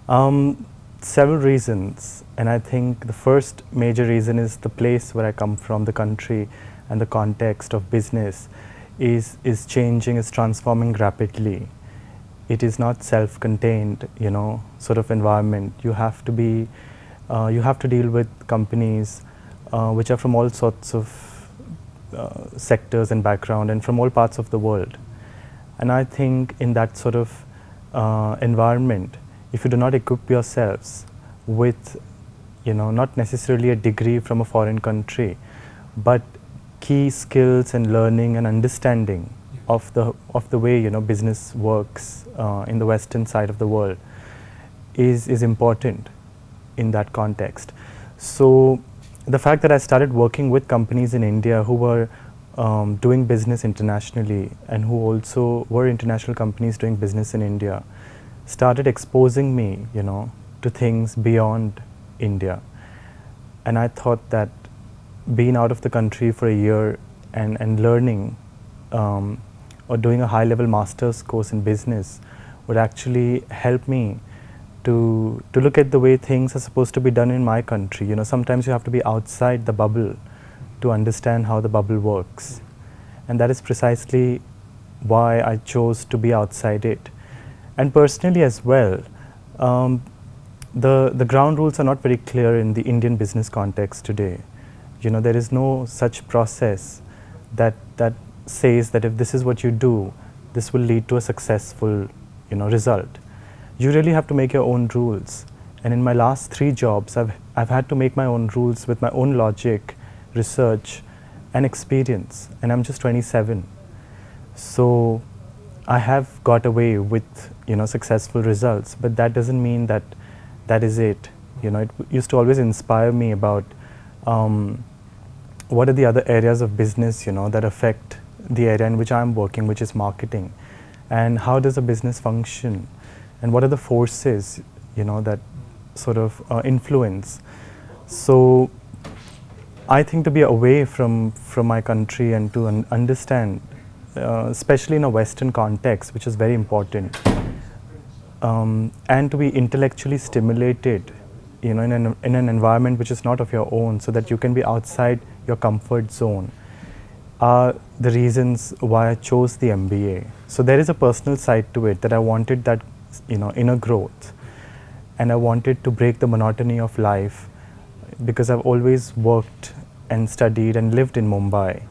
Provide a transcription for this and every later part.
Um, Several reasons, and I think the first major reason is the place where I come from, the country, and the context of business is changing, is transforming rapidly. It is not self-contained, sort of environment. You have to deal with companies which are from all sorts of sectors and background and from all parts of the world. And I think in that sort of environment, if you do not equip yourselves with, not necessarily a degree from a foreign country, but key skills and learning and understanding of the way business works in the Western side of the world is important in that context. So the fact that I started working with companies in India who were doing business internationally and who also were international companies doing business in India started exposing me, to things beyond India. And I thought that being out of the country for a year and learning or doing a high-level master's course in business would actually help me to look at the way things are supposed to be done in my country. Sometimes you have to be outside the bubble to understand how the bubble works. And that is precisely why I chose to be outside it. And personally as well, the ground rules are not very clear in the Indian business context today. There is no such process that says that if this is what you do, this will lead to a successful, result. You really have to make your own rules. And in my last 3 jobs, I've had to make my own rules with my own logic, research, and experience. And I'm just 27. So I have got away with, successful results, but that doesn't mean that that is it. It used to always inspire me about what are the other areas of business, that affect the area in which I'm working, which is marketing, and how does a business function, and what are the forces, that sort of influence. So I think to be away from my country and to understand, especially in a Western context, which is very important, and to be intellectually stimulated, in an environment which is not of your own, so that you can be outside your comfort zone, are the reasons why I chose the MBA. So there is a personal side to it, that I wanted that, inner growth, and I wanted to break the monotony of life, because I've always worked and studied and lived in Mumbai.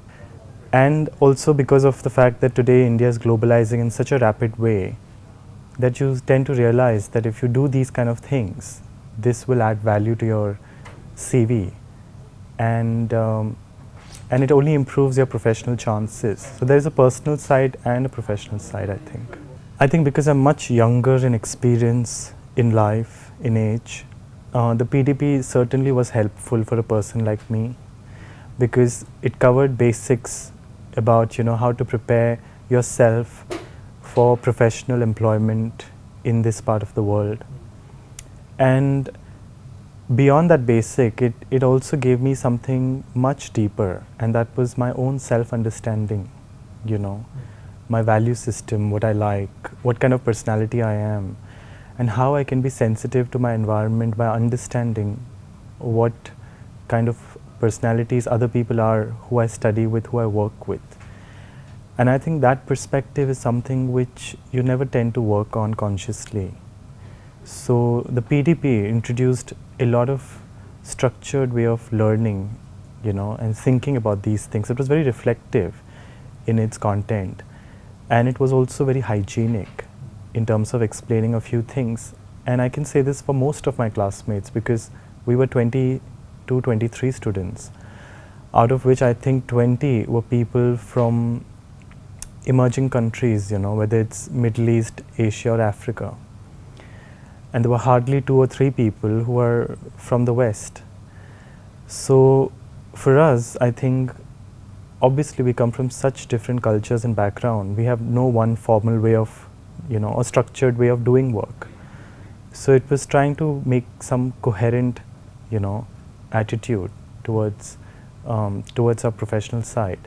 And also because of the fact that today India is globalizing in such a rapid way that you tend to realize that if you do these kind of things, this will add value to your CV, and it only improves your professional chances. So there is a personal side and a professional side, I think. I think because I'm much younger in experience, in life, in age, the PDP certainly was helpful for a person like me, because it covered basics about how to prepare yourself for professional employment in this part of the world. And beyond that basic, it also gave me something much deeper, and that was my own self-understanding, my value system, what I like, what kind of personality I am, and how I can be sensitive to my environment by understanding what kind of personalities other people are who I study with, who I work with. And I think that perspective is something which you never tend to work on consciously. So the PDP introduced a lot of structured way of learning, and thinking about these things. It was very reflective in its content, and it was also very hygienic in terms of explaining a few things. And I can say this for most of my classmates, because we were 22, 23 students, out of which I think 20 were people from emerging countries, whether it's Middle East, Asia, or Africa. And there were hardly 2 or 3 people who are from the West. So for us, I think, obviously we come from such different cultures and background. We have no one formal way of, a structured way of doing work. So it was trying to make some coherent, attitude towards our professional side.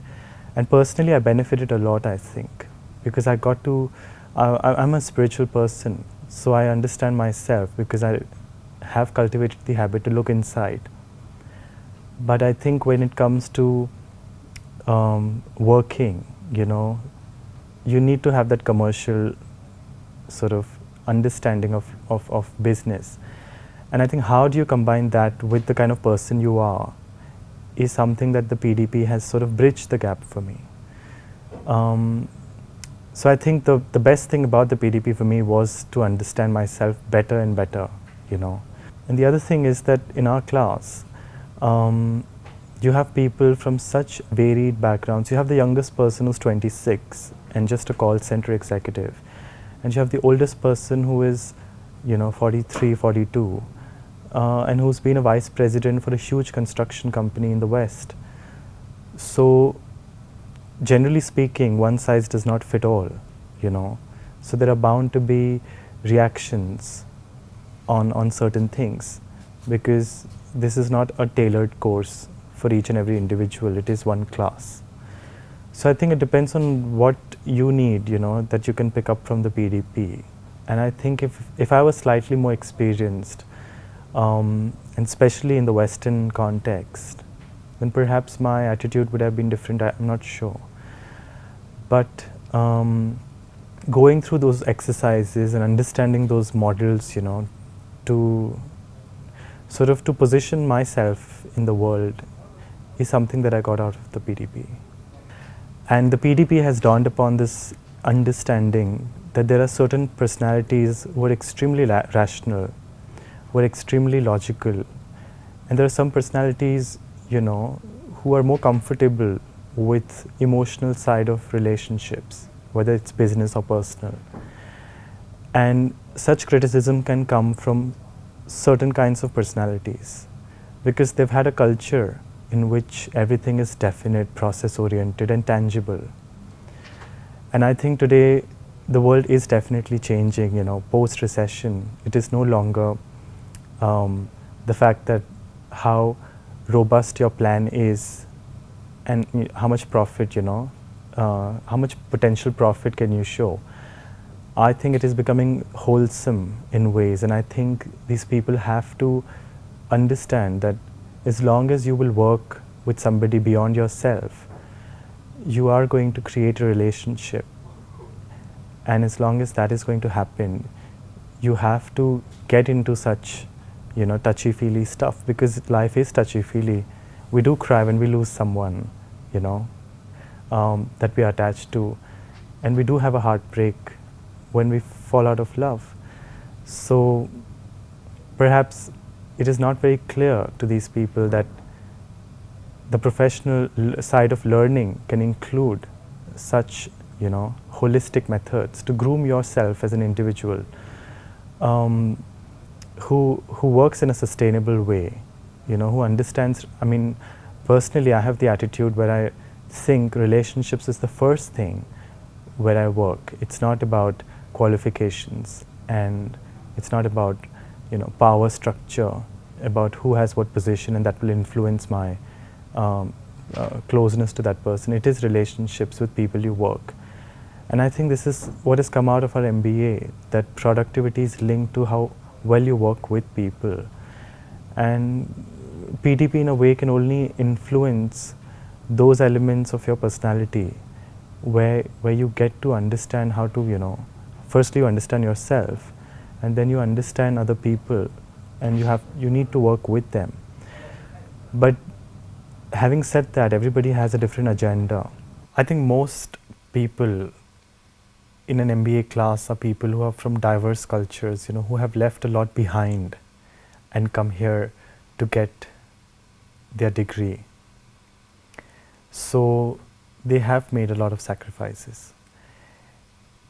And personally, I benefited a lot, I think, because I got to, I'm a spiritual person, So I understand myself because I have cultivated the habit to look inside. But I think when it comes to working, you need to have that commercial sort of understanding of business. And I think how do you combine that with the kind of person you are is something that the PDP has sort of bridged the gap for me. So I think the best thing about the PDP for me was to understand myself better and better, And the other thing is that in our class, you have people from such varied backgrounds. You have the youngest person who's 26 and just a call center executive. And you have the oldest person who is, 43, 42, and who's been a vice president for a huge construction company in the West. So generally speaking, one size does not fit all, So there are bound to be reactions on certain things, because this is not a tailored course for each and every individual. It is one class. So I think it depends on what you need, that you can pick up from the PDP. And I think if I was slightly more experienced, and especially in the Western context, then perhaps my attitude would have been different. I'm not sure. But going through those exercises and understanding those models, to sort of to position myself in the world is something that I got out of the PDP. And the PDP has dawned upon this understanding that there are certain personalities who are extremely rational, who are extremely logical, and there are some personalities, who are more comfortable with emotional side of relationships, whether it's business or personal. And such criticism can come from certain kinds of personalities because they've had a culture in which everything is definite, process-oriented and tangible. And I think today the world is definitely changing, post-recession. It is no longer the fact that how robust your plan is and how much profit, how much potential profit can you show. I think it is becoming wholesome in ways, and I think these people have to understand that as long as you will work with somebody beyond yourself, you are going to create a relationship. And as long as that is going to happen, you have to get into such, touchy-feely stuff, because life is touchy-feely. We do cry when we lose someone, that we are attached to. And we do have a heartbreak when we fall out of love. So perhaps it is not very clear to these people that the professional side of learning can include such, holistic methods to groom yourself as an individual, who works in a sustainable way, who understands. I mean, personally, I have the attitude where I think relationships is the first thing where I work. It's not about qualifications, and it's not about power structure, about who has what position, and that will influence my closeness to that person. It is relationships with people you work. And I think this is what has come out of our MBA, that productivity is linked to how well you work with people. And PDP in a way can only influence those elements of your personality where you get to understand how to, firstly you understand yourself, and then you understand other people, and you need to work with them. But having said that, everybody has a different agenda. I think most people in an MBA class are people who are from diverse cultures, who have left a lot behind and come here to get their degree. So they have made a lot of sacrifices.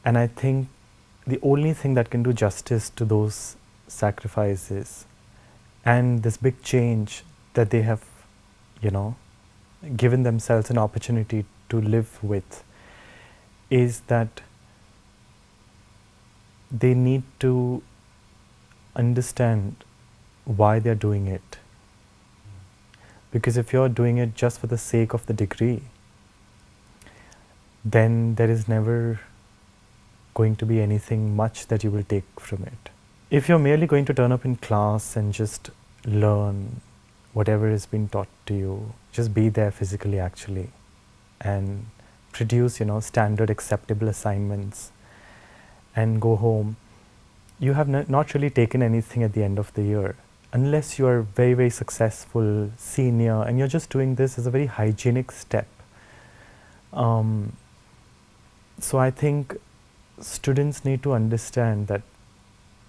And I think the only thing that can do justice to those sacrifices and this big change that they have, given themselves an opportunity to live with, is that they need to understand why they're doing it. Because if you're doing it just for the sake of the degree, then there is never going to be anything much that you will take from it. If you're merely going to turn up in class and just learn whatever has been taught to you, just be there physically actually, and produce, standard acceptable assignments and go home, you have not really taken anything at the end of the year. Unless you are very, very successful senior and you're just doing this as a very hygienic step. So I think students need to understand that,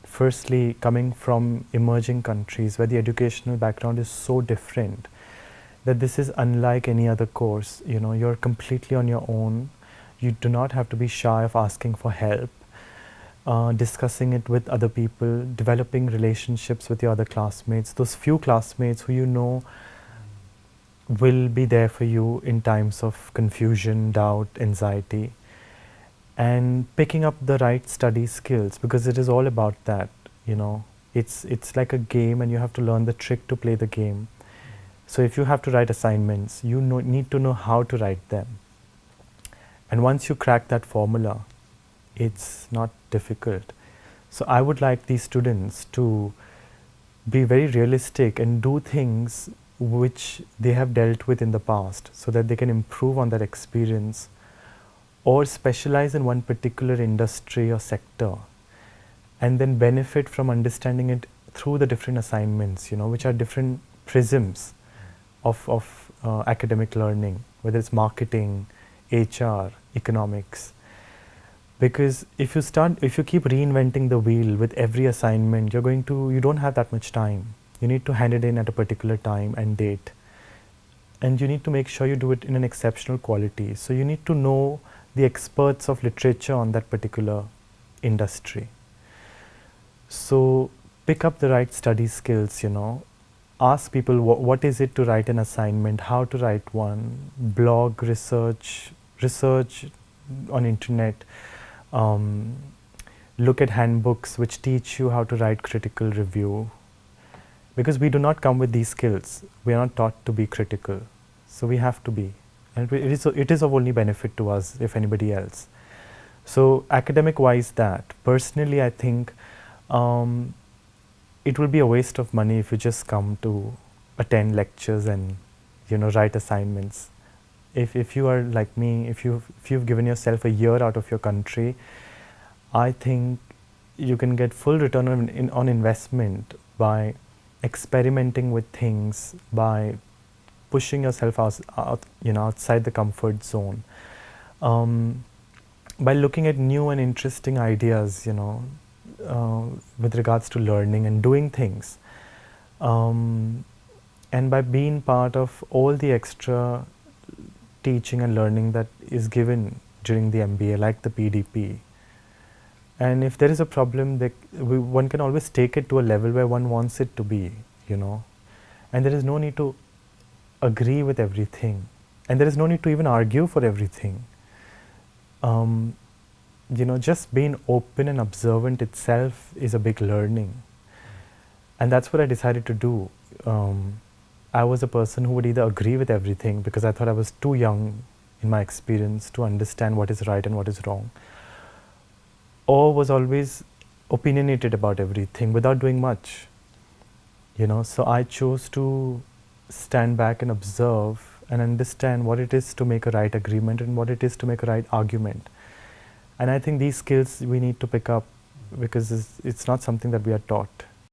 firstly, coming from emerging countries where the educational background is so different, that this is unlike any other course. You're completely on your own. You do not have to be shy of asking for help, discussing it with other people, developing relationships with your other classmates, those few classmates who will be there for you in times of confusion, doubt, anxiety, and picking up the right study skills, because it is all about that. It's like a game, and you have to learn the trick to play the game. So if you have to write assignments, you need to know how to write them. And once you crack that formula, it's not difficult. So I would like these students to be very realistic and do things which they have dealt with in the past, so that they can improve on that experience, or specialize in one particular industry or sector, and then benefit from understanding it through the different assignments, which are different prisms of academic learning, whether it's marketing, HR, economics. Because if you keep reinventing the wheel with every assignment, you don't have that much time. You need to hand it in at a particular time and date. And you need to make sure you do it in an exceptional quality. So you need to know the experts of literature on that particular industry. So pick up the right study skills, Ask people what is it to write an assignment, how to write one, blog, research on internet. Look at handbooks which teach you how to write critical review. Because we do not come with these skills. We are not taught to be critical. So we have to be. And it is of only benefit to us, if anybody else. So academic-wise that. Personally, I think it will be a waste of money if you just come to attend lectures and write assignments. If you are like me, if you've given yourself a year out of your country, I think you can get full return on investment by experimenting with things, by pushing yourself outside the comfort zone, by looking at new and interesting ideas, with regards to learning and doing things, and by being part of all the extra teaching and learning that is given during the MBA, like the PDP. And if there is a problem, one can always take it to a level where one wants it to be, and there is no need to agree with everything, and there is no need to even argue for everything. Just being open and observant itself is a big learning. And that's what I decided to do. I was a person who would either agree with everything because I thought I was too young in my experience to understand what is right and what is wrong, or was always opinionated about everything without doing much. So I chose to stand back and observe and understand what it is to make a right agreement and what it is to make a right argument. And I think these skills we need to pick up, because it's not something that we are taught.